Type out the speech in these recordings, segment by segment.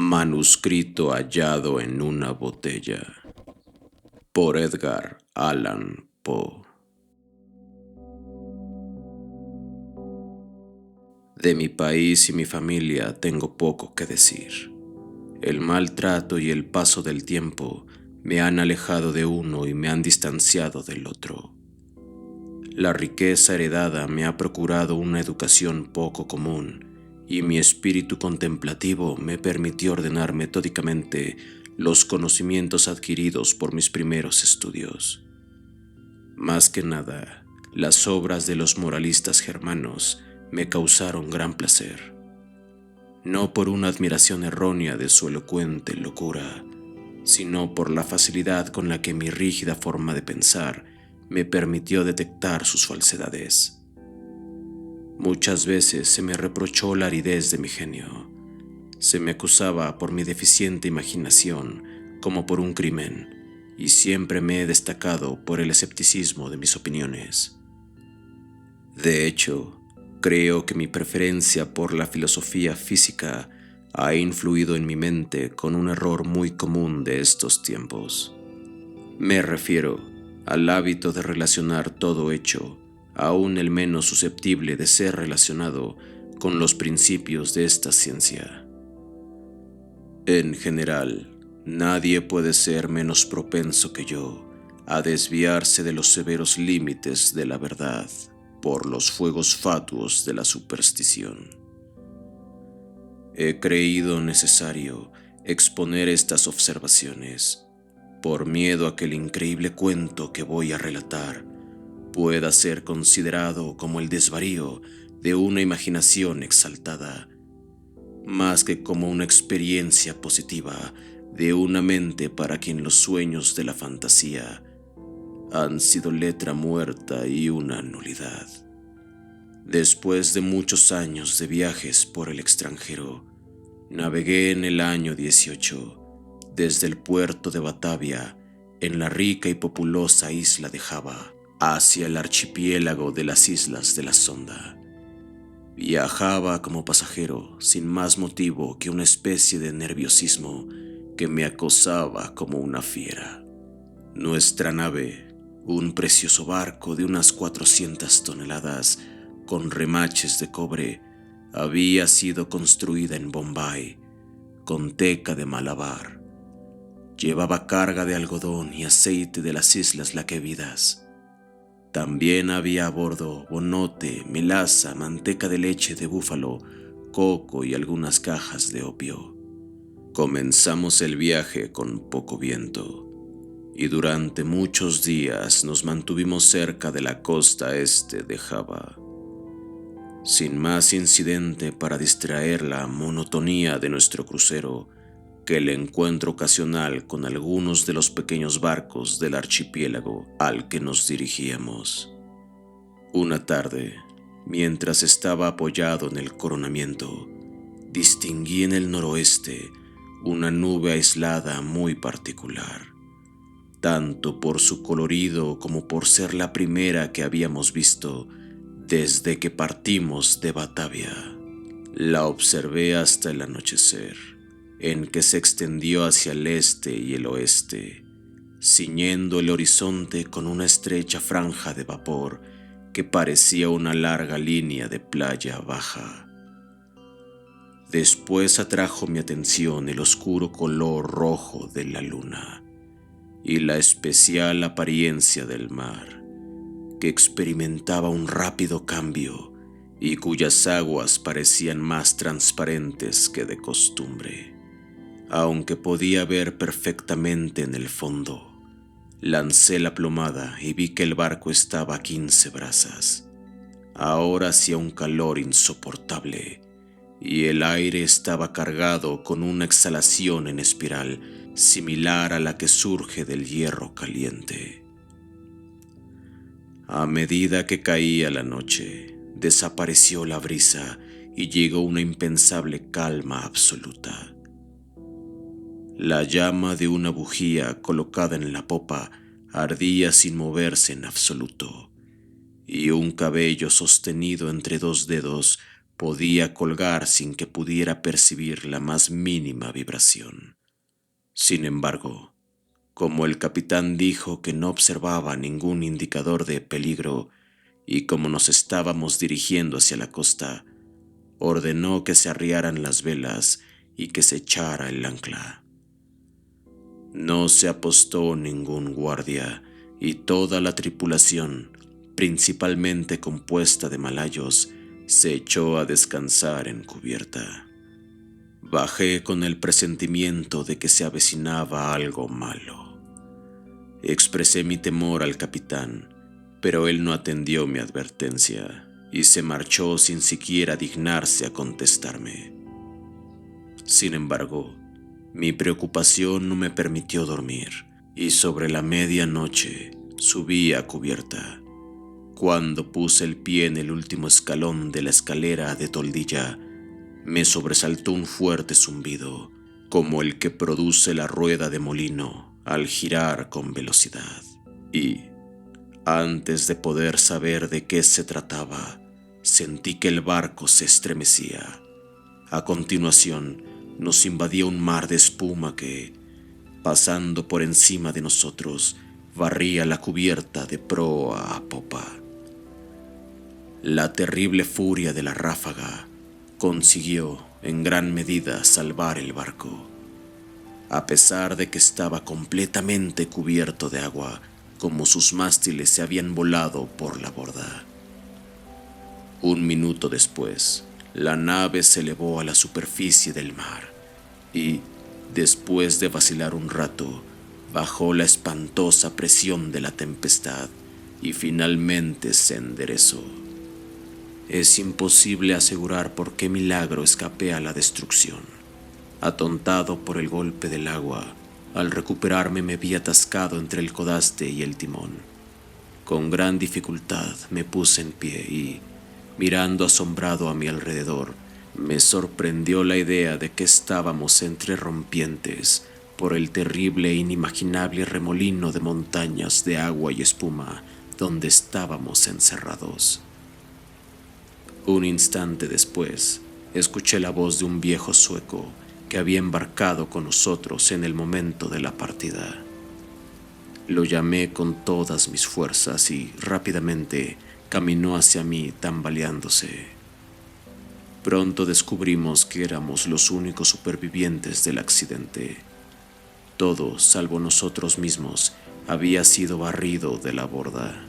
Manuscrito hallado en una botella por Edgar Allan Poe. De mi país y mi familia tengo poco que decir. El maltrato y el paso del tiempo me han alejado de uno y me han distanciado del otro. La riqueza heredada me ha procurado una educación poco común y mi espíritu contemplativo me permitió ordenar metódicamente los conocimientos adquiridos por mis primeros estudios. Más que nada, las obras de los moralistas germanos me causaron gran placer, no por una admiración errónea de su elocuente locura, sino por la facilidad con la que mi rígida forma de pensar me permitió detectar sus falsedades. Muchas veces se me reprochó la aridez de mi genio. Se me acusaba por mi deficiente imaginación como por un crimen, y siempre me he destacado por el escepticismo de mis opiniones. De hecho, creo que mi preferencia por la filosofía física ha influido en mi mente con un error muy común de estos tiempos. Me refiero al hábito de relacionar todo hecho, aun el menos susceptible de ser relacionado, con los principios de esta ciencia. En general, nadie puede ser menos propenso que yo a desviarse de los severos límites de la verdad por los fuegos fatuos de la superstición. He creído necesario exponer estas observaciones por miedo a que el increíble cuento que voy a relatar pueda ser considerado como el desvarío de una imaginación exaltada, más que como una experiencia positiva de una mente para quien los sueños de la fantasía han sido letra muerta y una nulidad. Después de muchos años de viajes por el extranjero, navegué en el año 18 desde el puerto de Batavia, en la rica y populosa isla de Java, hacia el archipiélago de las islas de la Sonda. Viajaba como pasajero sin más motivo que una especie de nerviosismo que me acosaba como una fiera. Nuestra nave, un precioso barco de unas 400 toneladas con remaches de cobre, había sido construida en Bombay con teca de Malabar. Llevaba carga de algodón y aceite de las islas Laquevidas. También había a bordo bonote, melaza, manteca de leche de búfalo, coco y algunas cajas de opio. Comenzamos el viaje con poco viento y durante muchos días nos mantuvimos cerca de la costa este de Java, sin más incidente para distraer la monotonía de nuestro crucero que el encuentro ocasional con algunos de los pequeños barcos del archipiélago al que nos dirigíamos. Una tarde, mientras estaba apoyado en el coronamiento, distinguí en el noroeste una nube aislada muy particular, tanto por su colorido como por ser la primera que habíamos visto desde que partimos de Batavia. La observé hasta el anochecer, en que se extendió hacia el este y el oeste, ciñendo el horizonte con una estrecha franja de vapor que parecía una larga línea de playa baja. Después atrajo mi atención el oscuro color rojo de la luna y la especial apariencia del mar, que experimentaba un rápido cambio y cuyas aguas parecían más transparentes que de costumbre. Aunque podía ver perfectamente en el fondo, lancé la plomada y vi que el barco estaba a 15 brazas. Ahora hacía un calor insoportable y el aire estaba cargado con una exhalación en espiral similar a la que surge del hierro caliente. A medida que caía la noche, desapareció la brisa y llegó una impensable calma absoluta. La llama de una bujía colocada en la popa ardía sin moverse en absoluto, y un cabello sostenido entre dos dedos podía colgar sin que pudiera percibir la más mínima vibración. Sin embargo, como el capitán dijo que no observaba ningún indicador de peligro y como nos estábamos dirigiendo hacia la costa, ordenó que se arriaran las velas y que se echara el ancla. No se apostó ningún guardia y toda la tripulación, principalmente compuesta de malayos, se echó a descansar en cubierta. Bajé con el presentimiento de que se avecinaba algo malo. Expresé mi temor al capitán, pero él no atendió mi advertencia y se marchó sin siquiera dignarse a contestarme. Sin embargo, mi preocupación no me permitió dormir y sobre la medianoche subí a cubierta. Cuando puse el pie en el último escalón de la escalera de toldilla, me sobresaltó un fuerte zumbido, como el que produce la rueda de molino al girar con velocidad. Y, antes de poder saber de qué se trataba, sentí que el barco se estremecía. A continuación, nos invadía un mar de espuma que, pasando por encima de nosotros, barría la cubierta de proa a popa. La terrible furia de la ráfaga consiguió, en gran medida, salvar el barco. A pesar de que estaba completamente cubierto de agua, como sus mástiles se habían volado por la borda. Un minuto después, la nave se elevó a la superficie del mar y, después de vacilar un rato, bajó la espantosa presión de la tempestad y finalmente se enderezó. Es imposible asegurar por qué milagro escapé a la destrucción. Atontado por el golpe del agua, al recuperarme me vi atascado entre el codaste y el timón. Con gran dificultad me puse en pie y, mirando asombrado a mi alrededor, me sorprendió la idea de que estábamos entre rompientes por el terrible e inimaginable remolino de montañas de agua y espuma donde estábamos encerrados. Un instante después, escuché la voz de un viejo sueco que había embarcado con nosotros en el momento de la partida. Lo llamé con todas mis fuerzas y rápidamente caminó hacia mí tambaleándose. Pronto descubrimos que éramos los únicos supervivientes del accidente. Todo, salvo nosotros mismos, había sido barrido de la borda.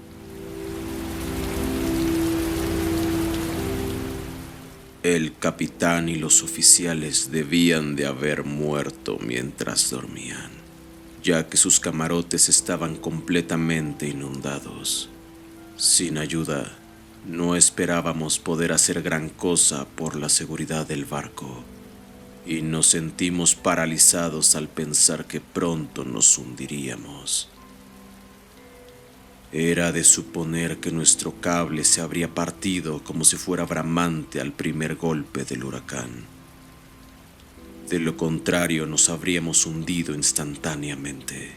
El capitán y los oficiales debían de haber muerto mientras dormían, ya que sus camarotes estaban completamente inundados. Sin ayuda, no esperábamos poder hacer gran cosa por la seguridad del barco, y nos sentimos paralizados al pensar que pronto nos hundiríamos. Era de suponer que nuestro cable se habría partido como si fuera bramante al primer golpe del huracán. De lo contrario, nos habríamos hundido instantáneamente.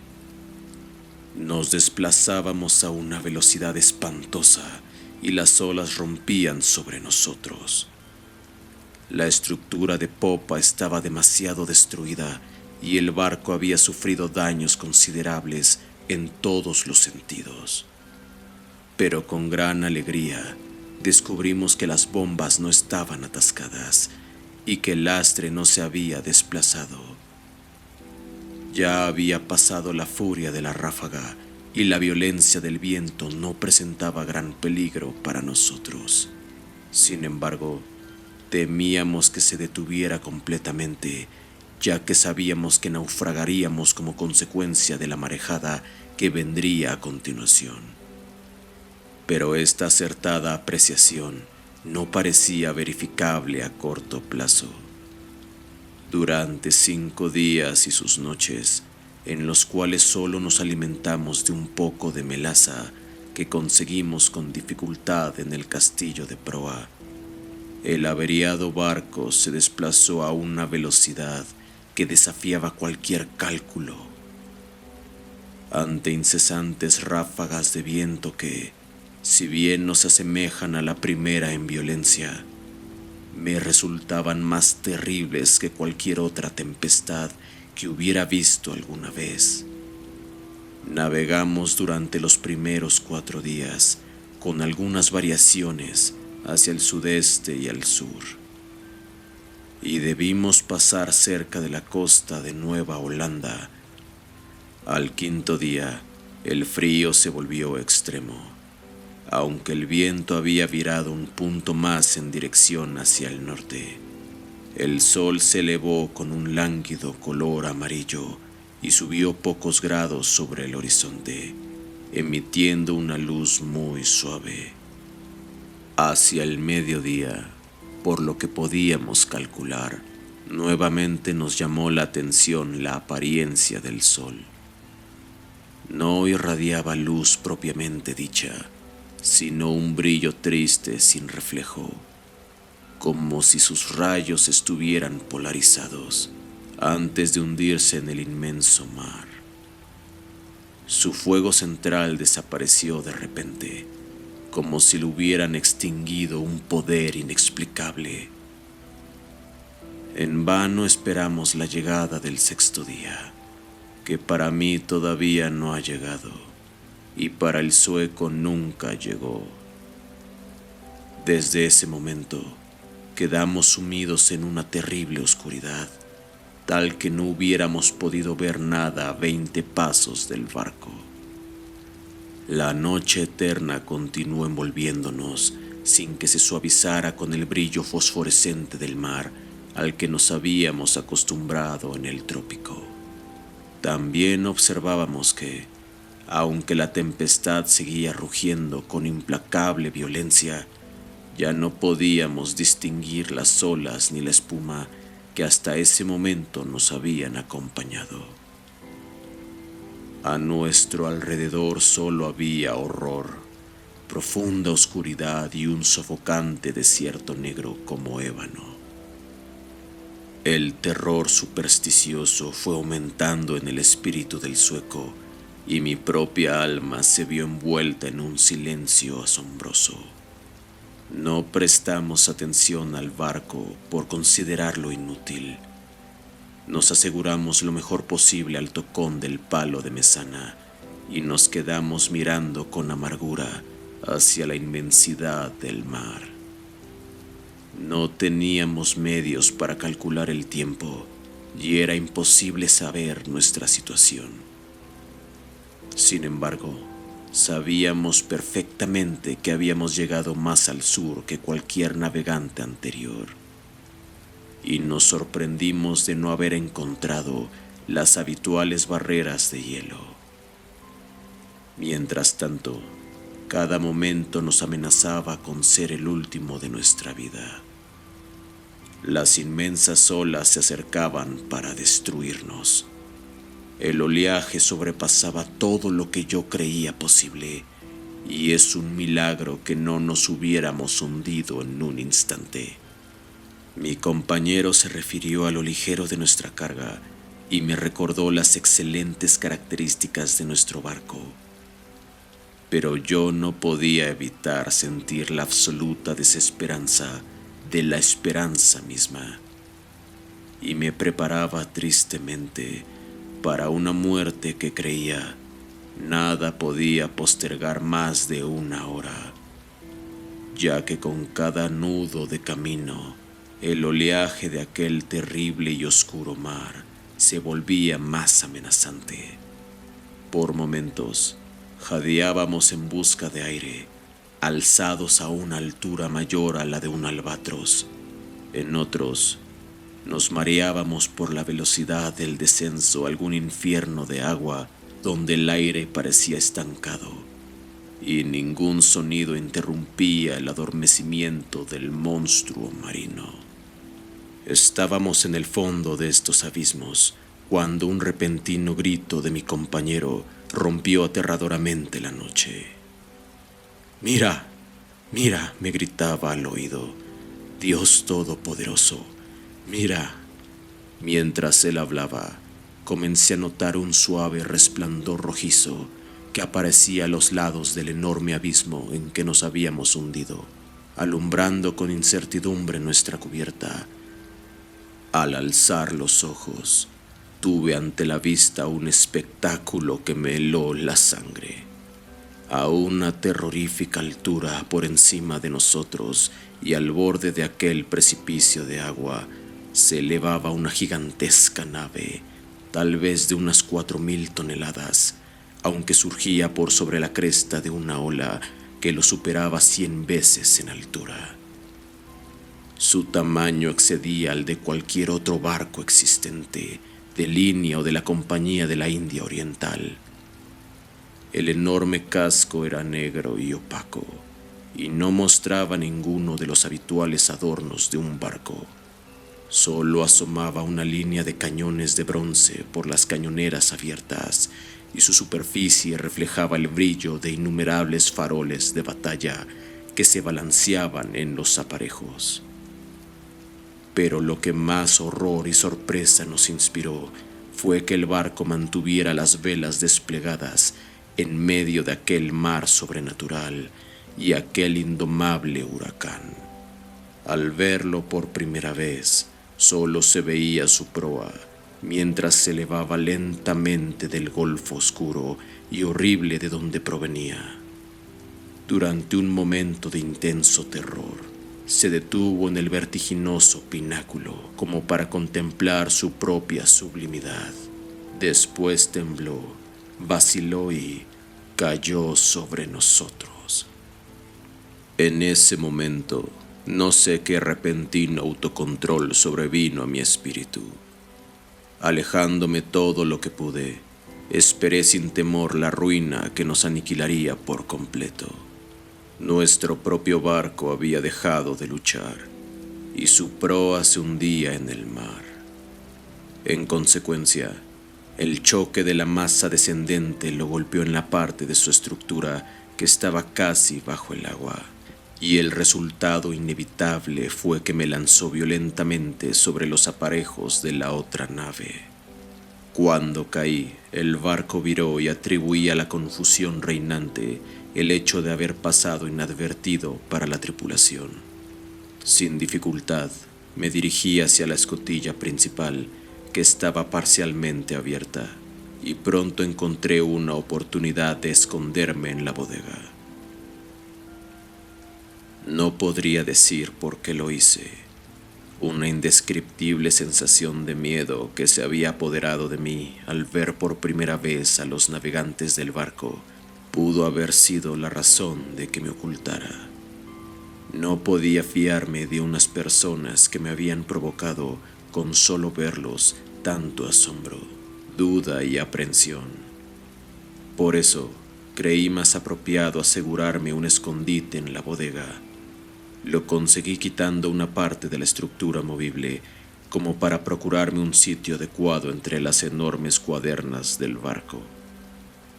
Nos desplazábamos a una velocidad espantosa y las olas rompían sobre nosotros. La estructura de popa estaba demasiado destruida y el barco había sufrido daños considerables en todos los sentidos. Pero con gran alegría descubrimos que las bombas no estaban atascadas y que el lastre no se había desplazado. Ya había pasado la furia de la ráfaga y la violencia del viento no presentaba gran peligro para nosotros. Sin embargo, temíamos que se detuviera completamente, ya que sabíamos que naufragaríamos como consecuencia de la marejada que vendría a continuación. Pero esta acertada apreciación no parecía verificable a corto plazo. Durante 5 días y sus noches, en los cuales solo nos alimentamos de un poco de melaza que conseguimos con dificultad en el castillo de proa, el averiado barco se desplazó a una velocidad que desafiaba cualquier cálculo. Ante incesantes ráfagas de viento que, si bien no se asemejan a la primera en violencia, me resultaban más terribles que cualquier otra tempestad que hubiera visto alguna vez. Navegamos durante los primeros 4 días, con algunas variaciones hacia el sudeste y al sur, y debimos pasar cerca de la costa de Nueva Holanda. Al 5.º día, el frío se volvió extremo, aunque el viento había virado un punto más en dirección hacia el norte. El sol se elevó con un lánguido color amarillo y subió pocos grados sobre el horizonte, emitiendo una luz muy suave. Hacia el mediodía, por lo que podíamos calcular, nuevamente nos llamó la atención la apariencia del sol. No irradiaba luz propiamente dicha, sino un brillo triste sin reflejo, como si sus rayos estuvieran polarizados antes de hundirse en el inmenso mar. Su fuego central desapareció de repente, como si lo hubieran extinguido un poder inexplicable. En vano esperamos la llegada del 6.º día, que para mí todavía no ha llegado, y para el sueco nunca llegó. Desde ese momento, quedamos sumidos en una terrible oscuridad, tal que no hubiéramos podido ver nada a 20 pasos del barco. La noche eterna continuó envolviéndonos sin que se suavizara con el brillo fosforescente del mar al que nos habíamos acostumbrado en el trópico. También observábamos que, aunque la tempestad seguía rugiendo con implacable violencia, ya no podíamos distinguir las olas ni la espuma que hasta ese momento nos habían acompañado. A nuestro alrededor solo había horror, profunda oscuridad y un sofocante desierto negro como ébano. El terror supersticioso fue aumentando en el espíritu del sueco y mi propia alma se vio envuelta en un silencio asombroso. No prestamos atención al barco por considerarlo inútil. Nos aseguramos lo mejor posible al tocón del palo de mesana y nos quedamos mirando con amargura hacia la inmensidad del mar. No teníamos medios para calcular el tiempo y era imposible saber nuestra situación. Sin embargo, sabíamos perfectamente que habíamos llegado más al sur que cualquier navegante anterior, y nos sorprendimos de no haber encontrado las habituales barreras de hielo. Mientras tanto, cada momento nos amenazaba con ser el último de nuestra vida. Las inmensas olas se acercaban para destruirnos. El oleaje sobrepasaba todo lo que yo creía posible, y es un milagro que no nos hubiéramos hundido en un instante. Mi compañero se refirió a lo ligero de nuestra carga y me recordó las excelentes características de nuestro barco. Pero yo no podía evitar sentir la absoluta desesperanza de la esperanza misma, y me preparaba tristemente para una muerte que creía nada podía postergar más de 1 hora, ya que con cada nudo de camino el oleaje de aquel terrible y oscuro mar se volvía más amenazante. Por momentos jadeábamos en busca de aire, alzados a una altura mayor a la de un albatros. En otros, nos mareábamos por la velocidad del descenso a algún infierno de agua donde el aire parecía estancado y ningún sonido interrumpía el adormecimiento del monstruo marino. Estábamos en el fondo de estos abismos cuando un repentino grito de mi compañero rompió aterradoramente la noche. «¡Mira! ¡Mira!», me gritaba al oído. «Dios Todopoderoso, mira». Mientras él hablaba, comencé a notar un suave resplandor rojizo que aparecía a los lados del enorme abismo en que nos habíamos hundido. alumbrando con incertidumbre nuestra cubierta. Al alzar los ojos, tuve ante la vista un espectáculo que me heló la sangre. A una terrorífica altura por encima de nosotros y al borde de aquel precipicio de agua, se elevaba una gigantesca nave, tal vez de unas 4000 toneladas, aunque surgía por sobre la cresta de una ola que lo superaba 100 veces en altura. Su tamaño excedía al de cualquier otro barco existente, de línea o de la Compañía de la India Oriental. El enorme casco era negro y opaco, y no mostraba ninguno de los habituales adornos de un barco. Solo asomaba una línea de cañones de bronce por las cañoneras abiertas, y su superficie reflejaba el brillo de innumerables faroles de batalla que se balanceaban en los aparejos. Pero lo que más horror y sorpresa nos inspiró fue que el barco mantuviera las velas desplegadas en medio de aquel mar sobrenatural y aquel indomable huracán. Al verlo por primera vez, solo se veía su proa, mientras se elevaba lentamente del golfo oscuro y horrible de donde provenía. Durante un momento de intenso terror, se detuvo en el vertiginoso pináculo como para contemplar su propia sublimidad. Después tembló, vaciló y cayó sobre nosotros. En ese momento, no sé qué repentino autocontrol sobrevino a mi espíritu. Alejándome todo lo que pude, esperé sin temor la ruina que nos aniquilaría por completo. Nuestro propio barco había dejado de luchar y su proa se hundía en el mar. En consecuencia, el choque de la masa descendente lo golpeó en la parte de su estructura que estaba casi bajo el agua, y el resultado inevitable fue que me lanzó violentamente sobre los aparejos de la otra nave. Cuando caí, el barco viró y atribuí a la confusión reinante el hecho de haber pasado inadvertido para la tripulación. Sin dificultad, me dirigí hacia la escotilla principal, que estaba parcialmente abierta, y pronto encontré una oportunidad de esconderme en la bodega. No podría decir por qué lo hice. Una indescriptible sensación de miedo que se había apoderado de mí al ver por primera vez a los navegantes del barco pudo haber sido la razón de que me ocultara. No podía fiarme de unas personas que me habían provocado, con solo verlos, tanto asombro, duda y aprensión. Por eso, creí más apropiado asegurarme un escondite en la bodega. Lo conseguí quitando una parte de la estructura movible, como para procurarme un sitio adecuado entre las enormes cuadernas del barco.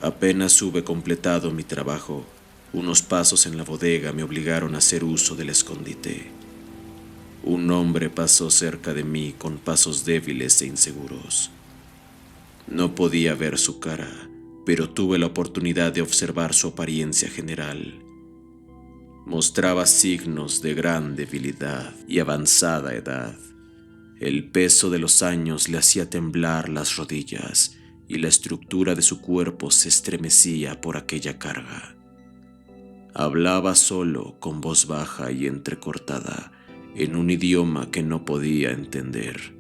Apenas hube completado mi trabajo, unos pasos en la bodega me obligaron a hacer uso del escondite. Un hombre pasó cerca de mí con pasos débiles e inseguros. No podía ver su cara, pero tuve la oportunidad de observar su apariencia general. Mostraba signos de gran debilidad y avanzada edad. El peso de los años le hacía temblar las rodillas y la estructura de su cuerpo se estremecía por aquella carga. Hablaba solo, con voz baja y entrecortada, en un idioma que no podía entender,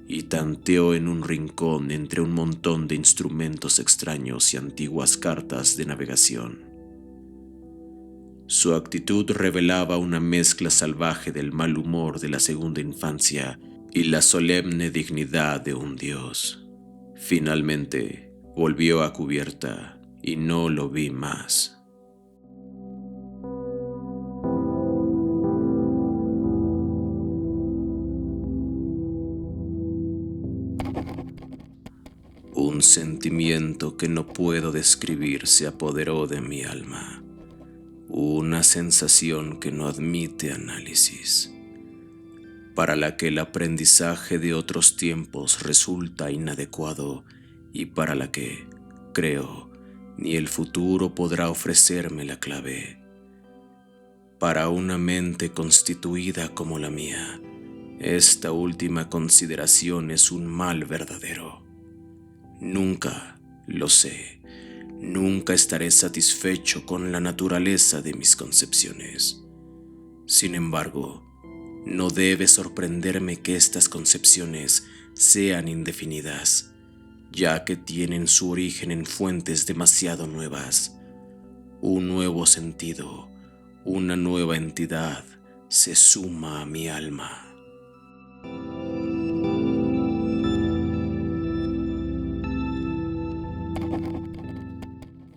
y tanteó en un rincón entre un montón de instrumentos extraños y antiguas cartas de navegación. Su actitud revelaba una mezcla salvaje del mal humor de la segunda infancia y la solemne dignidad de un dios. Finalmente, volvió a cubierta y no lo vi más. Un sentimiento que no puedo describir se apoderó de mi alma. Una sensación que no admite análisis, para la que el aprendizaje de otros tiempos resulta inadecuado y para la que, creo, ni el futuro podrá ofrecerme la clave. Para una mente constituida como la mía, esta última consideración es un mal verdadero. Nunca, lo sé, nunca estaré satisfecho con la naturaleza de mis concepciones. Sin embargo, no debe sorprenderme que estas concepciones sean indefinidas, ya que tienen su origen en fuentes demasiado nuevas. Un nuevo sentido, una nueva entidad se suma a mi alma.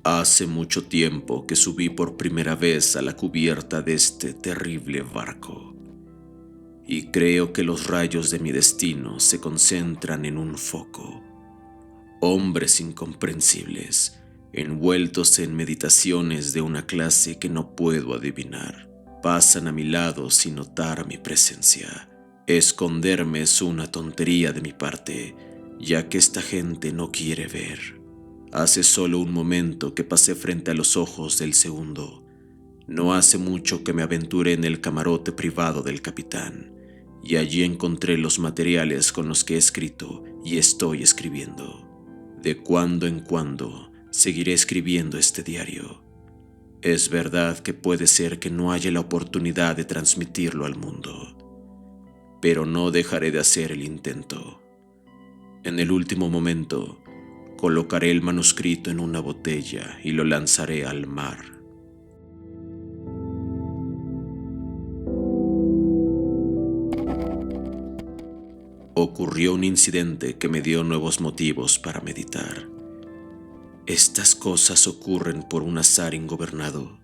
Hace mucho tiempo que subí por primera vez a la cubierta de este terrible barco, y creo que los rayos de mi destino se concentran en un foco. Hombres incomprensibles, envueltos en meditaciones de una clase que no puedo adivinar, pasan a mi lado sin notar mi presencia. Esconderme es una tontería de mi parte, ya que esta gente no quiere ver. Hace solo un momento que pasé frente a los ojos del segundo. No hace mucho que me aventuré en el camarote privado del capitán, y allí encontré los materiales con los que he escrito y estoy escribiendo. De cuando en cuando seguiré escribiendo este diario. Es verdad que puede ser que no haya la oportunidad de transmitirlo al mundo, pero no dejaré de hacer el intento. En el último momento, colocaré el manuscrito en una botella y lo lanzaré al mar. Ocurrió un incidente que me dio nuevos motivos para meditar. Estas cosas ocurren por un azar ingobernado.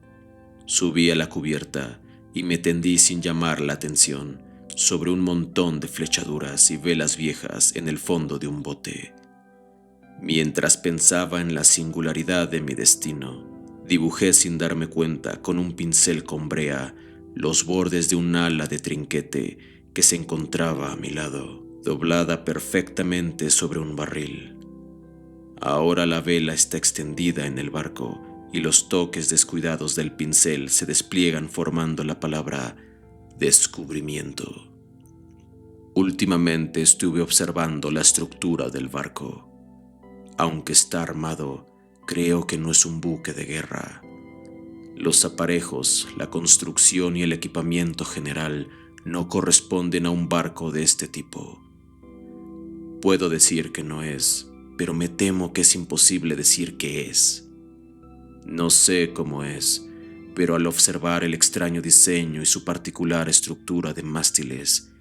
Subí a la cubierta y me tendí sin llamar la atención sobre un montón de flechaduras y velas viejas en el fondo de un bote. Mientras pensaba en la singularidad de mi destino, dibujé sin darme cuenta con un pincel con brea los bordes de un ala de trinquete que se encontraba a mi lado, doblada perfectamente sobre un barril. Ahora la vela está extendida en el barco y los toques descuidados del pincel se despliegan formando la palabra descubrimiento. Últimamente estuve observando la estructura del barco. Aunque está armado, creo que no es un buque de guerra. Los aparejos, la construcción y el equipamiento general no corresponden a un barco de este tipo. Puedo decir que no es, pero me temo que es imposible decir que es. No sé cómo es, pero al observar el extraño diseño y su particular estructura de mástiles,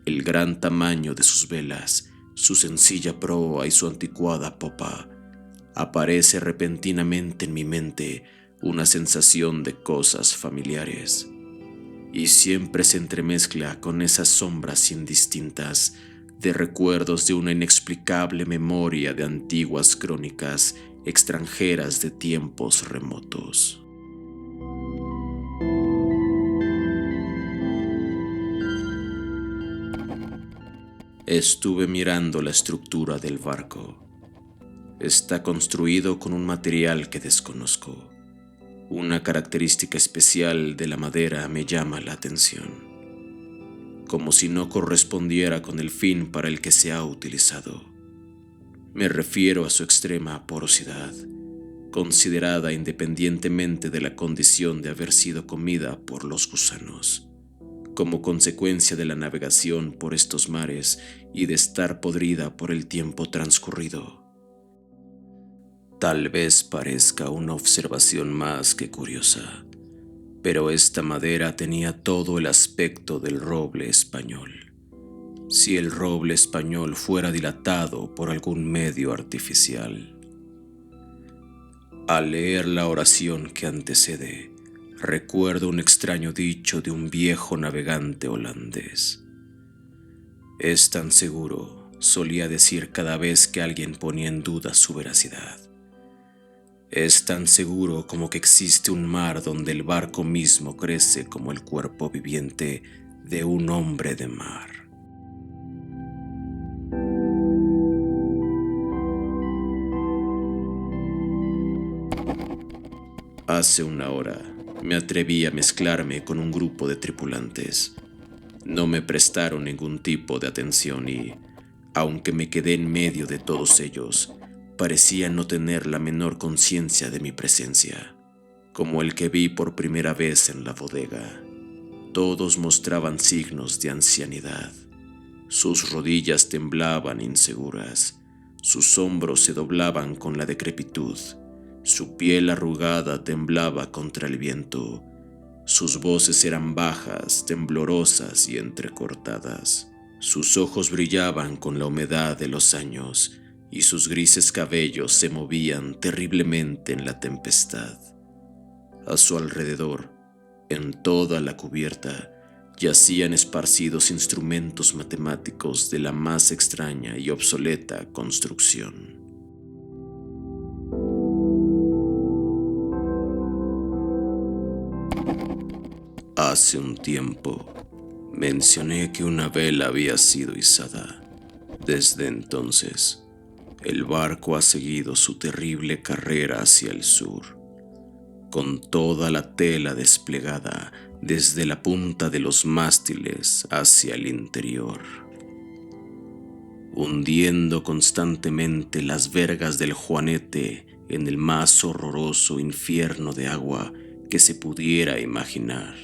el gran tamaño de sus velas, su sencilla proa y su anticuada popa, aparece repentinamente en mi mente una sensación de cosas familiares, y siempre se entremezcla con esas sombras indistintas de recuerdos de una inexplicable memoria de antiguas crónicas extranjeras de tiempos remotos. Estuve mirando la estructura del barco. Está construido con un material que desconozco. Una característica especial de la madera me llama la atención, como si no correspondiera con el fin para el que se ha utilizado. Me refiero a su extrema porosidad, considerada independientemente de la condición de haber sido comida por los gusanos, como consecuencia de la navegación por estos mares y de estar podrida por el tiempo transcurrido. Tal vez parezca una observación más que curiosa, pero esta madera tenía todo el aspecto del roble español. Si el roble español fuera dilatado por algún medio artificial. Al leer la oración que antecede, recuerdo un extraño dicho de un viejo navegante holandés. Es tan seguro, solía decir cada vez que alguien ponía en duda su veracidad. Es tan seguro como que existe un mar donde el barco mismo crece como el cuerpo viviente de un hombre de mar. Hace una hora me atreví a mezclarme con un grupo de tripulantes. No me prestaron ningún tipo de atención y, aunque me quedé en medio de todos ellos, parecía no tener la menor conciencia de mi presencia, como el que vi por primera vez en la bodega. Todos mostraban signos de ancianidad. Sus rodillas temblaban inseguras, sus hombros se doblaban con la decrepitud, su piel arrugada temblaba contra el viento, sus voces eran bajas, temblorosas y entrecortadas. Sus ojos brillaban con la humedad de los años y sus grises cabellos se movían terriblemente en la tempestad. A su alrededor, en toda la cubierta, yacían esparcidos instrumentos matemáticos de la más extraña y obsoleta construcción. Hace un tiempo, mencioné que una vela había sido izada. Desde entonces, el barco ha seguido su terrible carrera hacia el sur, con toda la tela desplegada desde la punta de los mástiles hacia el interior, hundiendo constantemente las vergas del Juanete en el más horroroso infierno de agua que se pudiera imaginar.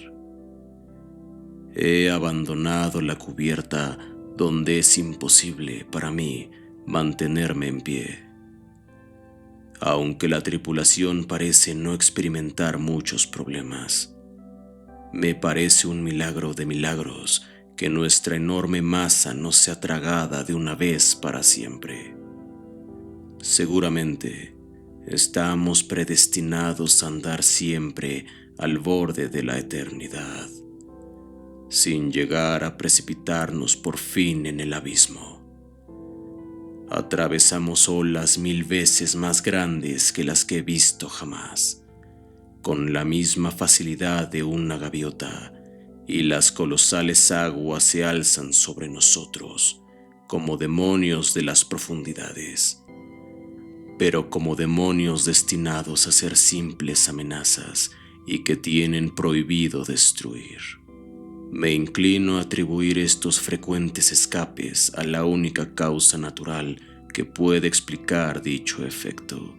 He abandonado la cubierta donde es imposible para mí mantenerme en pie. Aunque la tripulación parece no experimentar muchos problemas, me parece un milagro de milagros que nuestra enorme masa no sea tragada de una vez para siempre. Seguramente estamos predestinados a andar siempre al borde de la eternidad, sin llegar a precipitarnos por fin en el abismo. Atravesamos olas 1000 veces más grandes que las que he visto jamás, con la misma facilidad de una gaviota, y las colosales aguas se alzan sobre nosotros como demonios de las profundidades, pero como demonios destinados a ser simples amenazas y que tienen prohibido destruir. Me inclino a atribuir estos frecuentes escapes a la única causa natural que puede explicar dicho efecto.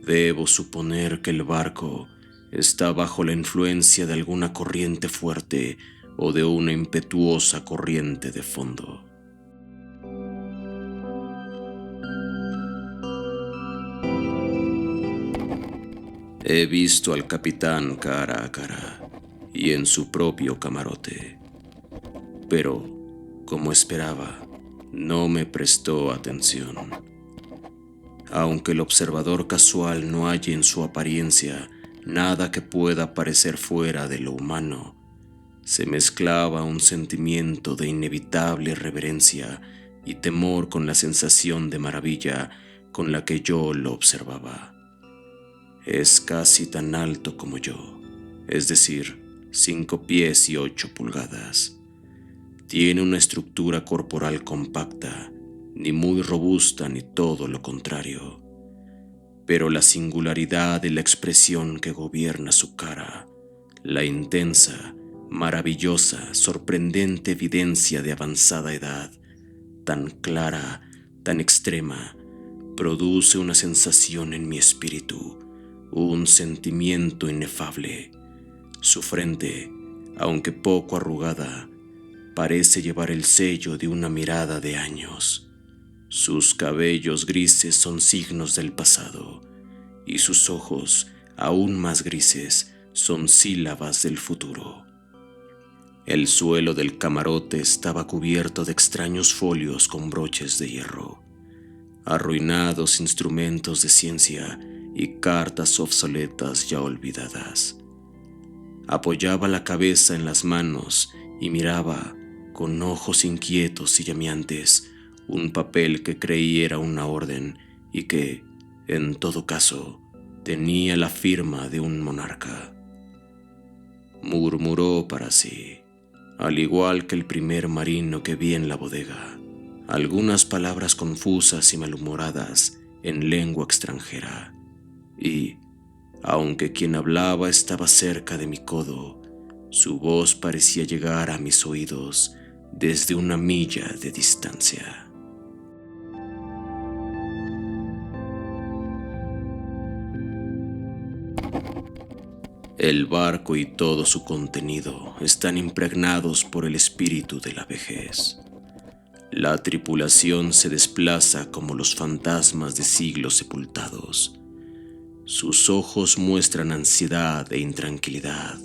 Debo suponer que el barco está bajo la influencia de alguna corriente fuerte o de una impetuosa corriente de fondo. He visto al capitán cara a cara y en su propio camarote, pero, como esperaba, no me prestó atención. Aunque el observador casual no halle en su apariencia nada que pueda parecer fuera de lo humano, se mezclaba un sentimiento de inevitable reverencia y temor con la sensación de maravilla con la que yo lo observaba. Es casi tan alto como yo, es decir, 5 pies y 8 pulgadas. Tiene una estructura corporal compacta, ni muy robusta ni todo lo contrario. Pero la singularidad de la expresión que gobierna su cara, la intensa, maravillosa, sorprendente evidencia de avanzada edad, tan clara, tan extrema, produce una sensación en mi espíritu, un sentimiento inefable. Su frente, aunque poco arrugada, parece llevar el sello de una mirada de años. Sus cabellos grises son signos del pasado, y sus ojos, aún más grises, son sílabas del futuro. El suelo del camarote estaba cubierto de extraños folios con broches de hierro, arruinados instrumentos de ciencia y cartas obsoletas ya olvidadas. Apoyaba la cabeza en las manos y miraba, con ojos inquietos y llameantes, un papel que creí era una orden y que, en todo caso, tenía la firma de un monarca. Murmuró para sí, al igual que el primer marino que vi en la bodega, algunas palabras confusas y malhumoradas en lengua extranjera, y, Aunque quien hablaba estaba cerca de mi codo, su voz parecía llegar a mis oídos desde una milla de distancia. El barco y todo su contenido están impregnados por el espíritu de la vejez. La tripulación se desplaza como los fantasmas de siglos sepultados. Sus ojos muestran ansiedad e intranquilidad,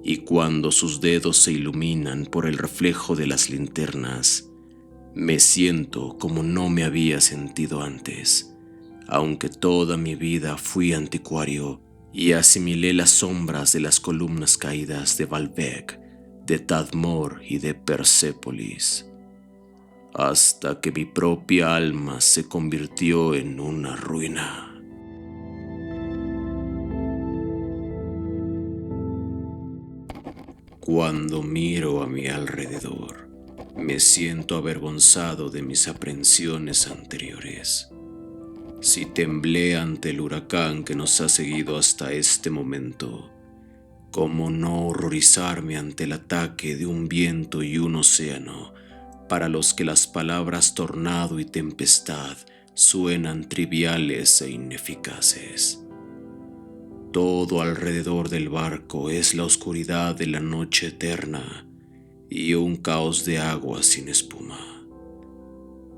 y cuando sus dedos se iluminan por el reflejo de las linternas, me siento como no me había sentido antes, aunque toda mi vida fui anticuario y asimilé las sombras de las columnas caídas de Baalbek, de Tadmor y de Persépolis, hasta que mi propia alma se convirtió en una ruina. Cuando miro a mi alrededor, me siento avergonzado de mis aprensiones anteriores. Si temblé ante el huracán que nos ha seguido hasta este momento, ¿cómo no horrorizarme ante el ataque de un viento y un océano para los que las palabras tornado y tempestad suenan triviales e ineficaces? Todo alrededor del barco es la oscuridad de la noche eterna y un caos de agua sin espuma.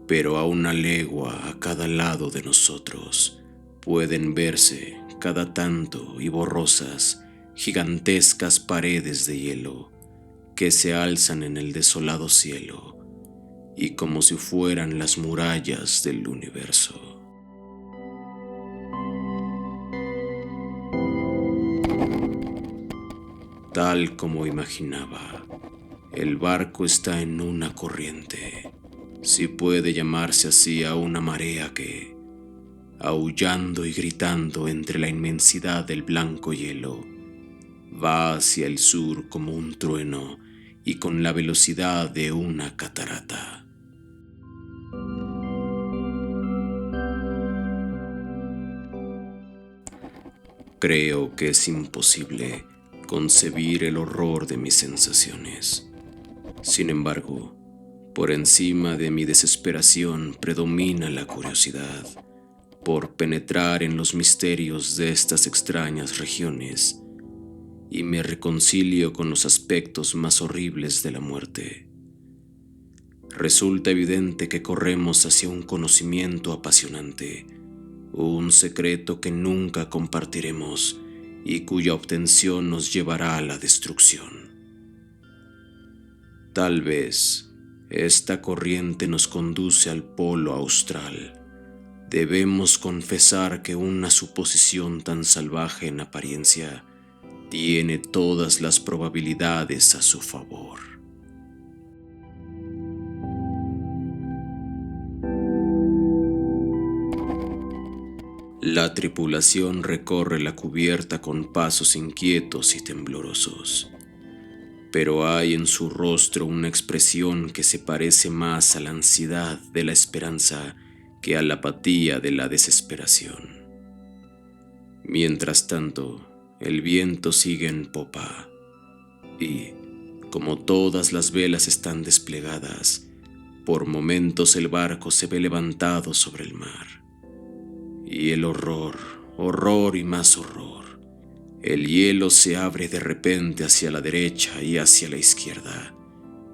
Pero a una legua a cada lado de nosotros pueden verse cada tanto y borrosas gigantescas paredes de hielo que se alzan en el desolado cielo y como si fueran las murallas del universo. Tal como imaginaba, el barco está en una corriente, si puede llamarse así a una marea que, aullando y gritando entre la inmensidad del blanco hielo, va hacia el sur como un trueno y con la velocidad de una catarata. Creo que es imposible concebir el horror de mis sensaciones. Sin embargo, por encima de mi desesperación predomina la curiosidad por penetrar en los misterios de estas extrañas regiones y me reconcilio con los aspectos más horribles de la muerte. Resulta evidente que corremos hacia un conocimiento apasionante, un secreto que nunca compartiremos y cuya obtención nos llevará a la destrucción. Tal vez esta corriente nos conduce al polo austral. Debemos confesar que una suposición tan salvaje en apariencia tiene todas las probabilidades a su favor. La tripulación recorre la cubierta con pasos inquietos y temblorosos, pero hay en su rostro una expresión que se parece más a la ansiedad de la esperanza que a la apatía de la desesperación. Mientras tanto, el viento sigue en popa y, como todas las velas están desplegadas, por momentos el barco se ve levantado sobre el mar. Y el horror, horror y más horror. El hielo se abre de repente hacia la derecha y hacia la izquierda,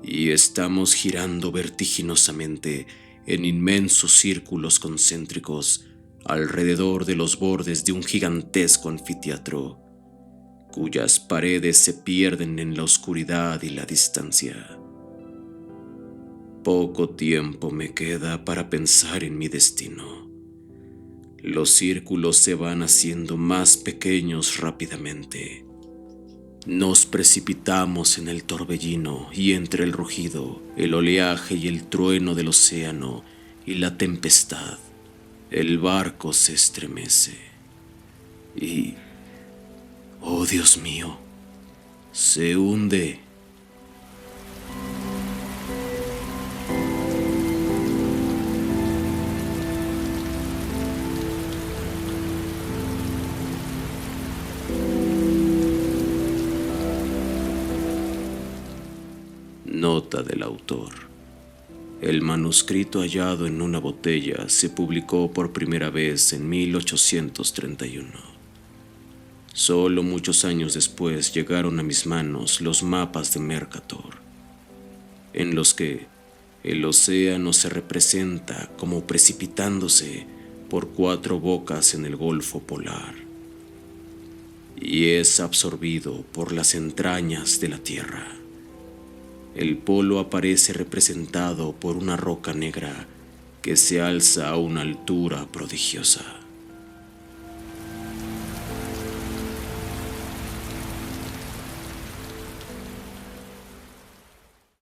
y estamos girando vertiginosamente en inmensos círculos concéntricos alrededor de los bordes de un gigantesco anfiteatro, cuyas paredes se pierden en la oscuridad y la distancia. Poco tiempo me queda para pensar en mi destino. Los círculos se van haciendo más pequeños rápidamente. Nos precipitamos en el torbellino y entre el rugido, el oleaje y el trueno del océano y la tempestad, el barco se estremece. Y, oh Dios mío, se hunde. Nota del autor. El manuscrito hallado en una botella se publicó por primera vez en 1831. Solo muchos años después llegaron a mis manos los mapas de Mercator, en los que el océano se representa como precipitándose por 4 bocas en el Golfo Polar y es absorbido por las entrañas de la Tierra. El polo aparece representado por una roca negra que se alza a una altura prodigiosa.